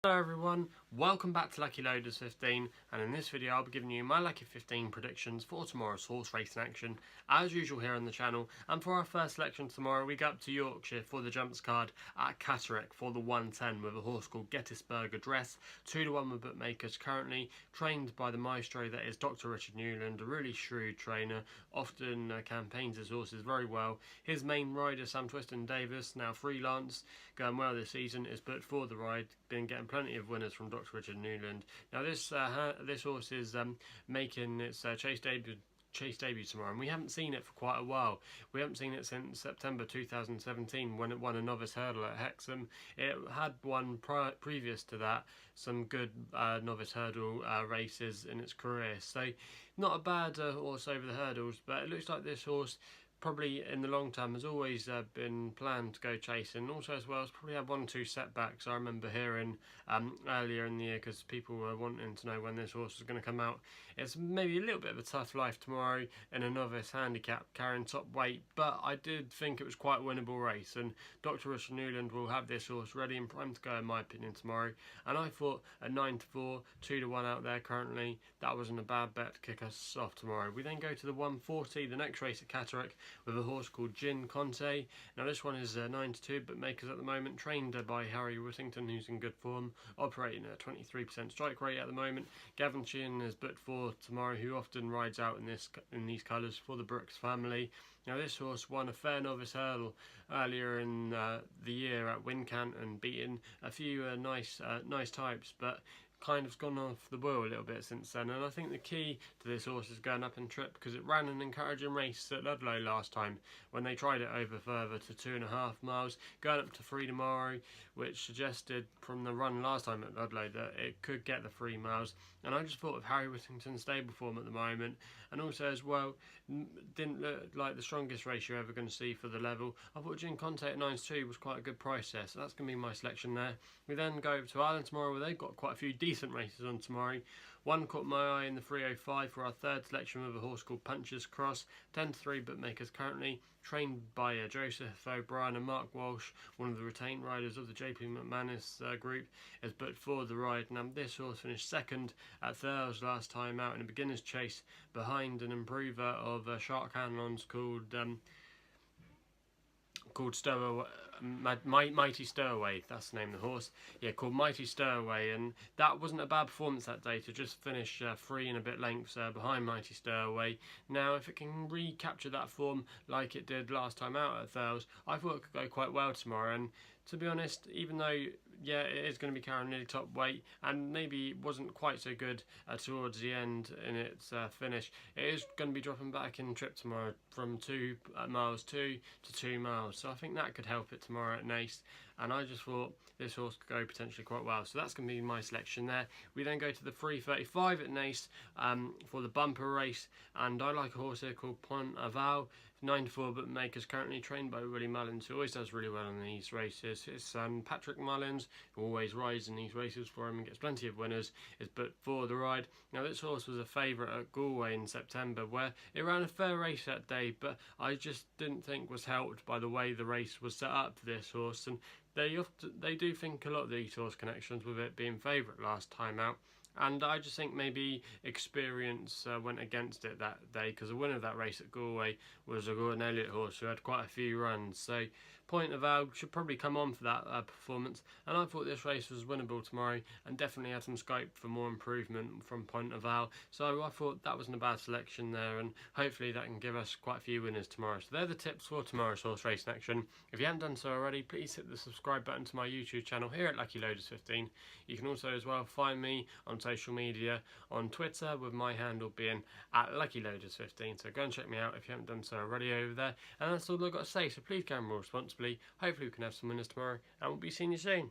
Hello everyone, welcome back to Lucky15, and in this video I'll be giving you my Lucky15 predictions for tomorrow's horse racing action, as usual here on the channel. And for our first selection tomorrow, we go up to Yorkshire for the jumps card at Catterick for the 110 with a horse called Gettysburg Address, 2-1 with bookmakers, currently trained by the maestro that is Dr. Richard Newland, a really shrewd trainer, often campaigns his horses very well. His main rider, Sam Twiston Davis, now freelance, going well this season, is booked for the ride, been getting plenty of winners from Dr. Richard Newland. Now this horse is making its chase debut tomorrow, and we haven't seen it for quite a while. We haven't seen it since September 2017 when it won a novice hurdle at Hexham. It had won previous to that some good novice hurdle races in its career, so not a bad horse over the hurdles, but it looks like this horse probably in the long term has always been planned to go chasing. Also as well, it's probably had 1 or 2 setbacks. I remember hearing earlier in the year, because people were wanting to know when this horse was going to come out. It's maybe a little bit of a tough life tomorrow in a novice handicap carrying top weight, but I did think it was quite a winnable race, and Dr. Richard Newland will have this horse ready and primed to go in my opinion tomorrow. And I thought a 9-4, 2-1 out there currently, that wasn't a bad bet to kick us off tomorrow. We then go to the 140, the next race at Catterick, with a horse called Conti. Now this one is 9-2, but makers at the moment, trained by Harry Whittington, who's in good form, operating at a 23% strike rate at the moment. Gavin Sheehan is booked for tomorrow, who often rides out in these colours for the Brooks family. Now this horse won a fair novice hurdle earlier in the year at Wincant and beaten a few nice types, but kind of gone off the wheel a little bit since then. And I think the key to this horse is going up in trip, because it ran an encouraging race at Ludlow last time when they tried it over further to 2.5 miles, going up to 3 tomorrow, which suggested from the run last time at Ludlow that it could get the 3 miles. And I just thought of Harry Whittington's stable form at the moment, and also as well, didn't look like the strongest race you're ever going to see for the level. I thought Conti at 9-2 was quite a good price there, so that's going to be my selection there. We then go over to Ireland tomorrow, where they've got quite a few decent races on tomorrow. One caught my eye in the 305 for our third selection with a horse called Puncher's Cross, 10-3 bookmakers currently, trained by Joseph O'Brien and Mark Walsh, one of the retained riders of the JP McManus group, is booked for the ride. Now this horse finished second at Thurles last time out in a beginner's chase behind an improver of Shark Hanlon's called Stowaway, Mighty Stowaway, that's the name of the horse. Yeah, called Mighty Stowaway, and that wasn't a bad performance that day to just finish 3 and a bit lengths behind Mighty Stowaway. Now, if it can recapture that form like it did last time out at Thurles, I thought it could go quite well tomorrow. And to be honest, even though, yeah, it is going to be carrying nearly top weight and maybe wasn't quite so good towards the end in its finish, it is going to be dropping back in trip tomorrow from 2 miles 2 to 2 miles. So I think that could help it tomorrow at Naas. And I just thought this horse could go potentially quite well. So that's going to be my selection there. We then go to the 335 at Naas for the bumper race. And I like a horse here called Pont, 9-4 bookmakers, currently trained by Willie Mullins, who always does really well in these races. His son Patrick Mullins, who always rides in these races for him and gets plenty of winners, is booked for the ride. Now this horse was a favourite at Galway in September, where it ran a fair race that day, but I just didn't think was helped by the way the race was set up for this horse. And they do think a lot of these horse connections with it being favourite last time out. And I just think maybe experience went against it that day, because the winner of that race at Galway was a Gordon Elliott horse who had quite a few runs. So Point of Vale should probably come on for that performance. And I thought this race was winnable tomorrow and definitely had some scope for more improvement from Point of Vale. So I thought that wasn't a bad selection there, and hopefully that can give us quite a few winners tomorrow. So they're the tips for tomorrow's horse racing action. If you haven't done so already, please hit the subscribe button to my YouTube channel here at Lucky15. You can also as well find me on social media, on Twitter, with my handle being at Lucky15. So go and check me out if you haven't done so already over there. And that's all I've got to say, so please gamble responsibly. Hopefully we can have some winners tomorrow, and we'll be seeing you soon.